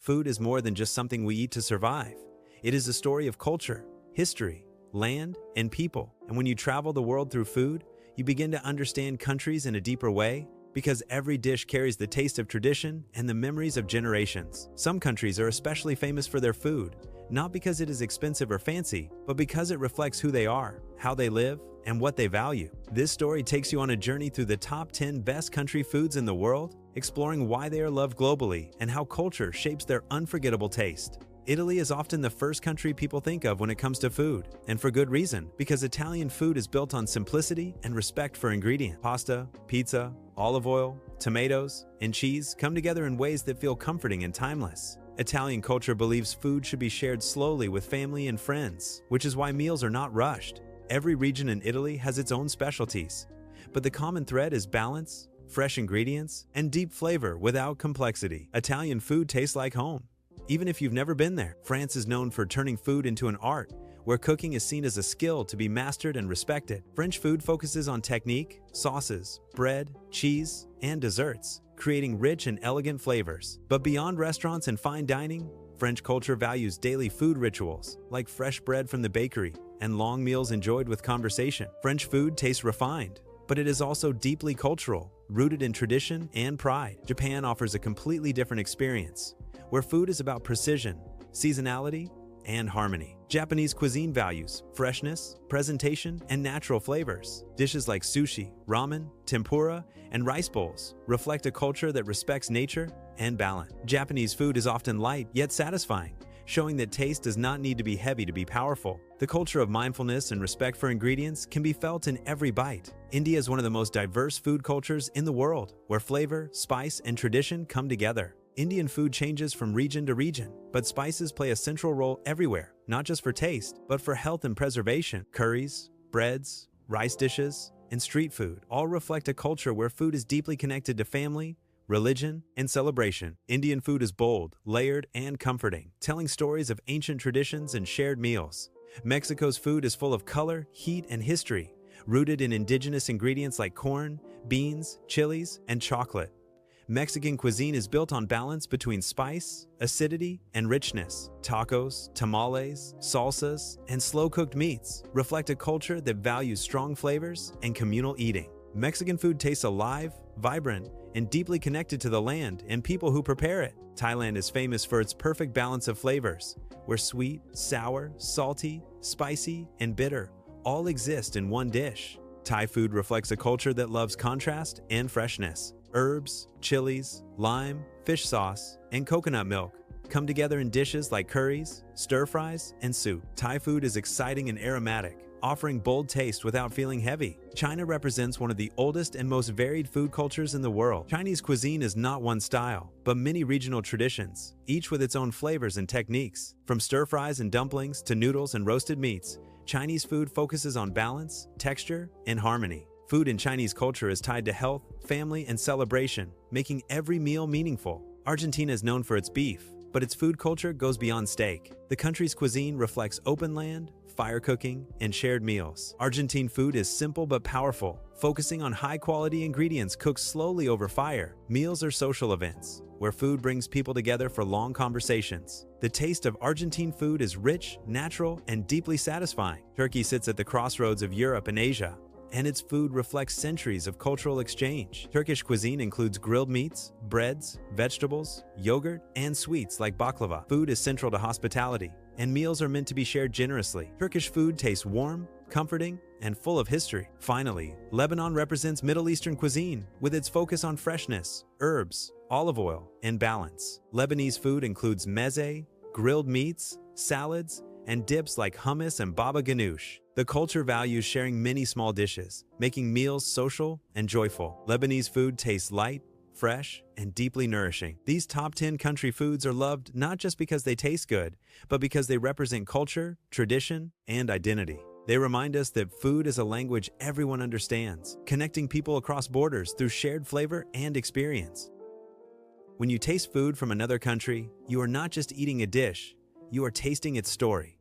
Food is more than just something we eat to survive. It is a story of culture, history, land, and people. And when you travel the world through food, you begin to understand countries in a deeper way because every dish carries the taste of tradition and the memories of generations. Some countries are especially famous for their food, not because it is expensive or fancy, but because it reflects who they are, how they live, and what they value. This story takes you on a journey through the top 10 best country foods in the world, exploring why they are loved globally and how culture shapes their unforgettable taste. Italy is often the first country people think of when it comes to food, and for good reason, because Italian food is built on simplicity and respect for ingredients. Pasta, pizza, olive oil, tomatoes, and cheese come together in ways that feel comforting and timeless. Italian culture believes food should be shared slowly with family and friends, which is why meals are not rushed. Every region in Italy has its own specialties, but the common thread is balance, fresh ingredients, and deep flavor without complexity. Italian food tastes like home, even if you've never been there. France is known for turning food into an art, where cooking is seen as a skill to be mastered and respected. French food focuses on technique, sauces, bread, cheese, and desserts, creating rich and elegant flavors. But beyond restaurants and fine dining, French culture values daily food rituals, like fresh bread from the bakery and long meals enjoyed with conversation. French food tastes refined, but it is also deeply cultural, rooted in tradition and pride. Japan offers a completely different experience, where food is about precision, seasonality, and harmony. Japanese cuisine values freshness, presentation, and natural flavors. Dishes like sushi, ramen, tempura, and rice bowls reflect a culture that respects nature and balance. Japanese food is often light yet satisfying, showing that taste does not need to be heavy to be powerful. The culture of mindfulness and respect for ingredients can be felt in every bite. India is one of the most diverse food cultures in the world, where flavor, spice, and tradition come together. Indian food changes from region to region, but spices play a central role everywhere, not just for taste, but for health and preservation. Curries, breads, rice dishes, and street food all reflect a culture where food is deeply connected to family, religion, and celebration. Indian food is bold, layered, and comforting, telling stories of ancient traditions and shared meals. Mexico's food is full of color, heat, and history, rooted in indigenous ingredients like corn, beans, chilies, and chocolate. Mexican cuisine is built on balance between spice, acidity, and richness. Tacos, tamales, salsas, and slow-cooked meats reflect a culture that values strong flavors and communal eating. Mexican food tastes alive, vibrant, and deeply connected to the land and people who prepare it. Thailand is famous for its perfect balance of flavors, where sweet, sour, salty, spicy, and bitter all exist in one dish. Thai food reflects a culture that loves contrast and freshness. Herbs, chilies, lime, fish sauce, and coconut milk come together in dishes like curries, stir-fries, and soup. Thai food is exciting and aromatic, offering bold taste without feeling heavy. China represents one of the oldest and most varied food cultures in the world. Chinese cuisine is not one style, but many regional traditions, each with its own flavors and techniques. From stir-fries and dumplings to noodles and roasted meats, Chinese food focuses on balance, texture, and harmony. Food in Chinese culture is tied to health, family, and celebration, making every meal meaningful. Argentina is known for its beef, but its food culture goes beyond steak. The country's cuisine reflects open land, fire cooking, and shared meals. Argentine food is simple but powerful, focusing on high-quality ingredients cooked slowly over fire. Meals are social events, where food brings people together for long conversations. The taste of Argentine food is rich, natural, and deeply satisfying. Turkey sits at the crossroads of Europe and Asia, and its food reflects centuries of cultural exchange. Turkish cuisine includes grilled meats, breads, vegetables, yogurt, and sweets like baklava. Food is central to hospitality, and meals are meant to be shared generously. Turkish food tastes warm, comforting, and full of history. Finally, Lebanon represents Middle Eastern cuisine, with its focus on freshness, herbs, olive oil, and balance. Lebanese food includes meze, grilled meats, salads, and dips like hummus and baba ganoush. The culture values sharing many small dishes, making meals social and joyful. Lebanese food tastes light, fresh, and deeply nourishing. These top 10 country foods are loved not just because they taste good, but because they represent culture, tradition, and identity. They remind us that food is a language everyone understands, connecting people across borders through shared flavor and experience. When you taste food from another country, you are not just eating a dish, you are tasting its story.